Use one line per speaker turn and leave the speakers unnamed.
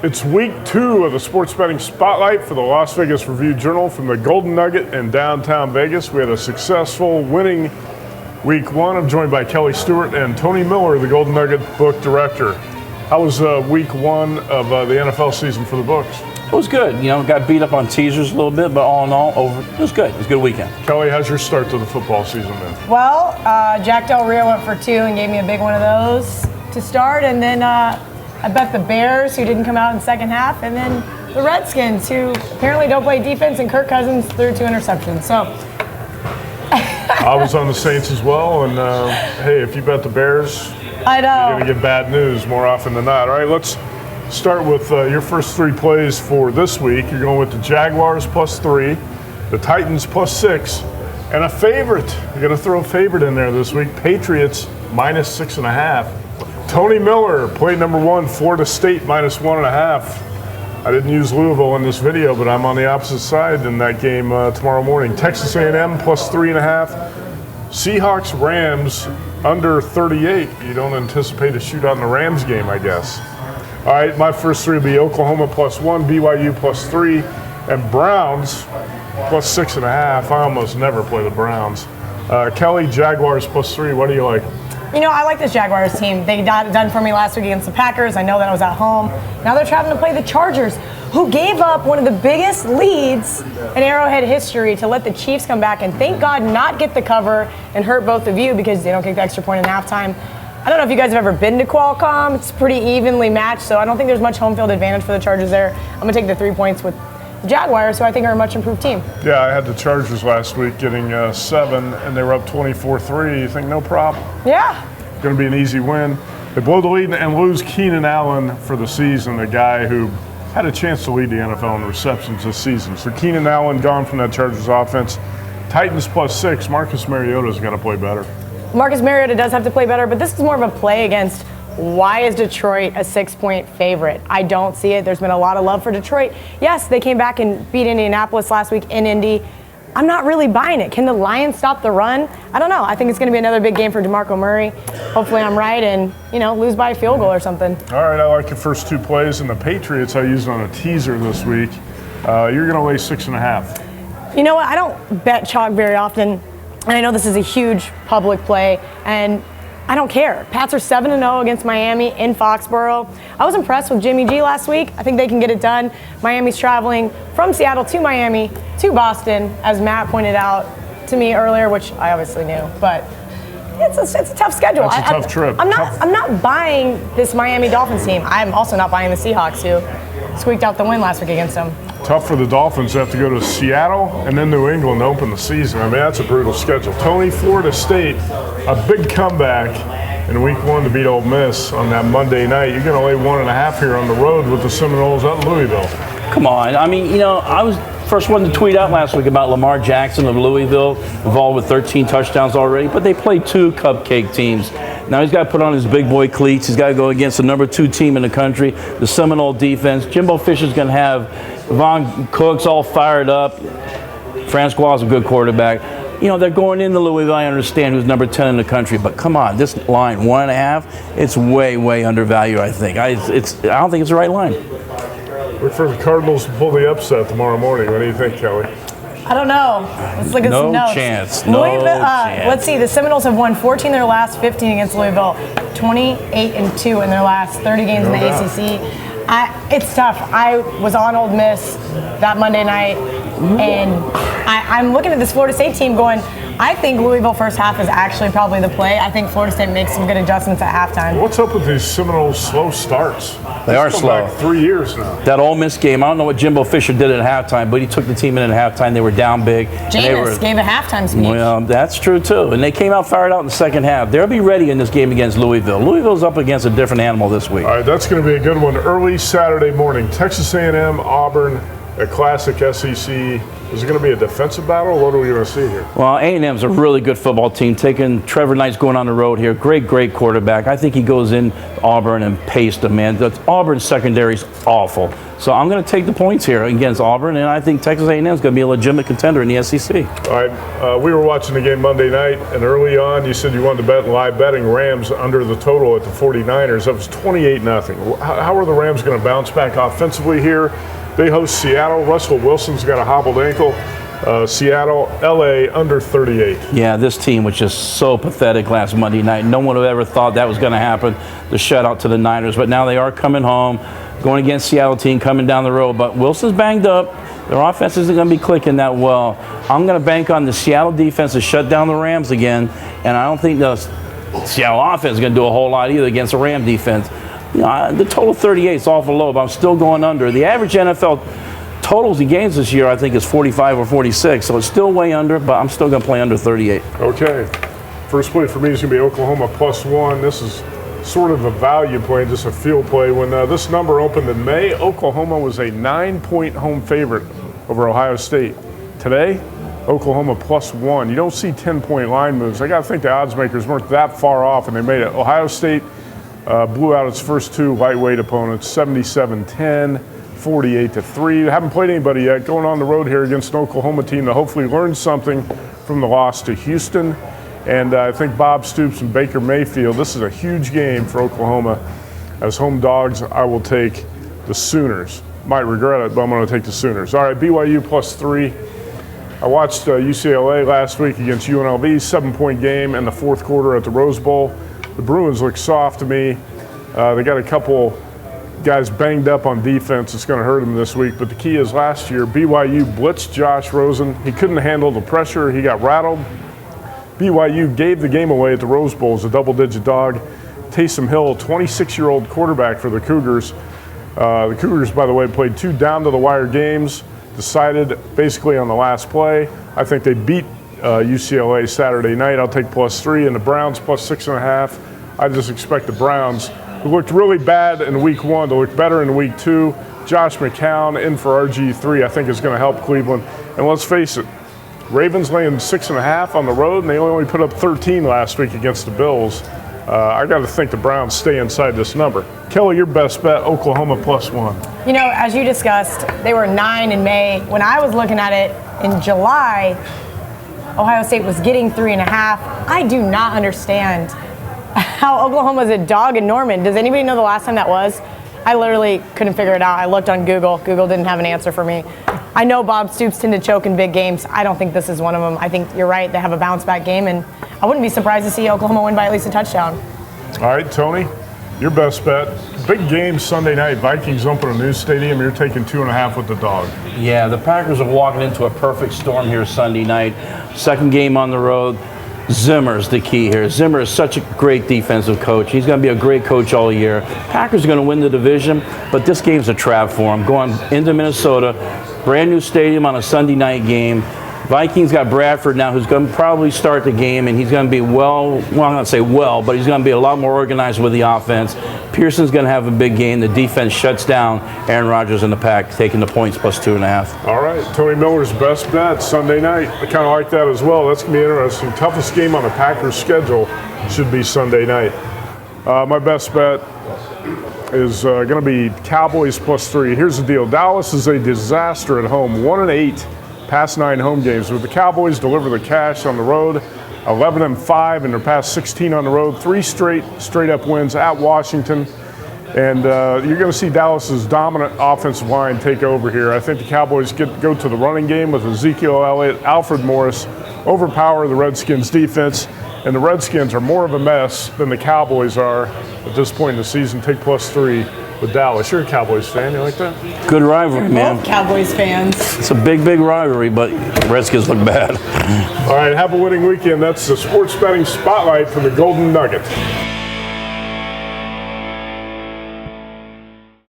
It's week 2 of the Sports Betting Spotlight for the Las Vegas Review-Journal from the Golden Nugget in downtown Vegas. We had a successful winning week 1. I'm joined by Kelly Stewart and Tony Miller, the Golden Nugget book director. How was week 1 of the NFL season for the books?
It was good. You know, got beat up on teasers a little bit, but all in all, it was good. It was a good weekend.
Kelly, how's your start to the football season been?
Well, Jack Del Rio went for 2 and gave me a big one of those to start, and then I bet the Bears, who didn't come out in the second half, and then the Redskins, who apparently don't play defense, and Kirk Cousins threw 2 interceptions. So
I was on the Saints as well, and hey, if you bet the Bears,
I know
you're going to get bad news more often than not. All right, let's start with your first 3 plays for this week. You're going with the Jaguars +3, the Titans +6, and a favorite. You're going to throw a favorite in there this week, Patriots -6.5. Tony Miller, play number 1, Florida State -1.5. I didn't use Louisville in this video, but I'm on the opposite side in that game tomorrow morning. Texas A&M +3.5. Seahawks Rams under 38. You don't anticipate a shootout in the Rams game, I guess. All right, my first 3 will be Oklahoma +1, BYU +3, and Browns +6.5. I almost never play the Browns. Kelly, Jaguars +3. What do you like?
You know, I like this Jaguars team. They got it done for me last week against the Packers. I know that I was at home. Now they're traveling to play the Chargers, who gave up one of the biggest leads in Arrowhead history to let the Chiefs come back and, thank God, not get the cover and hurt both of you because they don't kick the extra point in halftime. I don't know if you guys have ever been to Qualcomm. It's pretty evenly matched, so I don't think there's much home field advantage for the Chargers there. I'm going to take the 3 points with the Jaguars, who I think are a much improved team.
Yeah, I had the Chargers last week getting 7, and they were up 24-3. You think no problem?
Yeah.
Going to be an easy win. They blow the lead and lose Keenan Allen for the season, a guy who had a chance to lead the NFL in receptions this season. So Keenan Allen gone from that Chargers offense. Titans +6. Marcus Mariota's got to play better.
Marcus Mariota does have to play better, but this is more of a play against why is Detroit a 6-point favorite. I don't see it. There's been a lot of love for Detroit. Yes, they came back and beat Indianapolis last week in Indy. I'm not really buying it. Can the Lions stop the run? I don't know. I think it's going to be another big game for DeMarco Murray. Hopefully I'm right and, lose by a field goal or something.
All right, I like your first 2 plays. And the Patriots I used on a teaser this week. You're going to lay 6.5.
You know what? I don't bet chalk very often. And I know this is a huge public play. And I don't care. Pats are 7-0 against Miami in Foxborough. I was impressed with Jimmy G last week. I think they can get it done. Miami's traveling from Seattle to Miami to Boston, as Matt pointed out to me earlier, which I obviously knew. But it's a tough schedule.
That's a tough trip.
I'm not buying this Miami Dolphins team. I'm also not buying the Seahawks, who squeaked out the win last week against them.
Tough for the Dolphins. They have to go to Seattle and then New England to open the season. I mean, that's a brutal schedule. Tony, Florida State, a big comeback in week 1 to beat Ole Miss on that Monday night. You're going to lay 1.5 here on the road with the Seminoles at Louisville.
Come on. I mean, I was first one to tweet out last week about Lamar Jackson of Louisville, involved with 13 touchdowns already, but they played 2 cupcake teams. Now he's got to put on his big boy cleats. He's got to go against the number 2 team in the country, the Seminole defense. Jimbo Fisher's going to have Von Cooks all fired up. Francois is a good quarterback. They're going into Louisville. I understand who's number 10 in the country, but come on, this line 1.5, it's way, way undervalued. I think I don't think it's the right line.
Look for the Cardinals to pull the upset tomorrow morning. What do you think, Kelly?
I don't know. Let's look at some notes.
No
chance. Let's see. The Seminoles have won 14 of their last 15 against Louisville, 28-2 in their last 30 games in the ACC. It's tough. I was on Ole Miss that Monday night, and I'm looking at this Florida State team going, I think Louisville first half is actually probably the play. I think Florida State makes some good adjustments at halftime.
What's up with these Seminoles slow starts?
They are slow.
Back 3 years now.
That Ole Miss game, I don't know what Jimbo Fisher did at halftime, but he took the team in at halftime. They were down big.
Jameis gave a halftime speech.
Well, that's true, too. And they came out fired out in the second half. They'll be ready in this game against Louisville. Louisville's up against a different animal this week.
All right, that's going to be a good one. Early Saturday morning, Texas A&M, Auburn, a classic SEC Is it going to be a defensive battle, or what are we going to see here?
Well, A&M's a really good football team. Taking Trevor Knight's going on the road here. Great quarterback. I think he goes in Auburn and pastes them, man. Auburn's secondary is awful. So I'm going to take the points here against Auburn, and I think Texas A&M is going to be a legitimate contender in the SEC.
All right, we were watching the game Monday night, and early on you said you wanted to bet live betting Rams under the total at the 49ers. That was 28-0. How are the Rams going to bounce back offensively here? They host Seattle. Russell Wilson's got a hobbled ankle. Seattle, LA under 38.
Yeah, this team was just so pathetic last Monday night. No one would have ever thought that was going to happen, the shutout to the Niners. But now they are coming home, going against Seattle team, coming down the road. But Wilson's banged up. Their offense isn't going to be clicking that well. I'm going to bank on the Seattle defense to shut down the Rams again. And I don't think the Seattle offense is going to do a whole lot either against the Ram defense. You know, the total 38 is awful low, but I'm still going under. The average NFL totals in games this year, I think, is 45 or 46, so it's still way under, but I'm still going to play under 38.
Okay. First play for me is going to be Oklahoma +1. This is sort of a value play, just a field play. When this number opened in May, Oklahoma was a 9-point home favorite over Ohio State. Today, Oklahoma +1. You don't see 10-point line moves. I got to think the odds makers weren't that far off, and they made it. Ohio State blew out its first two lightweight opponents, 77-10, 48-3. Haven't played anybody yet. Going on the road here against an Oklahoma team that hopefully learned something from the loss to Houston. And I think Bob Stoops and Baker Mayfield, this is a huge game for Oklahoma. As home dogs, I will take the Sooners. Might regret it, but I'm going to take the Sooners. All right, BYU +3. I watched UCLA last week against UNLV, 7-point game in the fourth quarter at the Rose Bowl. The Bruins look soft to me. They got a couple guys banged up on defense. It's going to hurt them this week. But the key is last year, BYU blitzed Josh Rosen. He couldn't handle the pressure. He got rattled. BYU gave the game away at the Rose Bowl as a double-digit dog. Taysom Hill, 26-year-old quarterback for the Cougars. The Cougars, by the way, played 2 down-to-the-wire games, decided basically on the last play. I think they beat UCLA Saturday night. I'll take +3, and the Browns +6.5. I just expect the Browns, who looked really bad in week 1, to look better in week 2. Josh McCown in for RG3, I think is going to help Cleveland. And let's face it, Ravens laying 6.5 on the road, and they only put up 13 last week against the Bills. I got to think the Browns stay inside this number. Kelly, your best bet, Oklahoma +1.
You know, as you discussed, they were 9 in May. When I was looking at it in July, Ohio State was getting 3.5. I do not understand how Oklahoma's a dog in Norman. Does anybody know the last time that was? I literally couldn't figure it out. I looked on Google. Google didn't have an answer for me. I know Bob Stoops tend to choke in big games. I don't think this is one of them. I think you're right. They have a bounce-back game, and I wouldn't be surprised to see Oklahoma win by at least a touchdown.
All right, Tony, your best bet. Big game Sunday night. Vikings open a new stadium. You're taking 2.5 with the dog.
Yeah, the Packers are walking into a perfect storm here Sunday night. Second game on the road. Zimmer's the key here. Zimmer is such a great defensive coach. He's going to be a great coach all year. Packers are going to win the division, but this game's a trap for him. Going into Minnesota, brand new stadium on a Sunday night game. Vikings got Bradford now, who's going to probably start the game, and he's going to be well, I'm not going to say well, but he's going to be a lot more organized with the offense. Pearson's going to have a big game. The defense shuts down Aaron Rodgers and the Pack, taking the points +2.5.
All right, Tony Miller's best bet Sunday night. I kind of like that as well. That's going to be interesting. Toughest game on the Packers' schedule should be Sunday night. My best bet is going to be Cowboys +3. Here's the deal. Dallas is a disaster at home, 1-8 past 9 home games. With the Cowboys deliver the cash on the road, 11-5 in their past 16 on the road, 3 straight up wins at Washington. And you're going to see Dallas's dominant offensive line take over here. I think the Cowboys go to the running game with Ezekiel Elliott, Alfred Morris, overpower the Redskins defense. And the Redskins are more of a mess than the Cowboys are at this point in the season. Take +3 with Dallas. You're a Cowboys fan. You like that?
Good rivalry, man.
Both Cowboys fans.
It's a big rivalry, but Redskins look bad.
All right, have a winning weekend. That's the Sports Betting Spotlight from the Golden Nugget.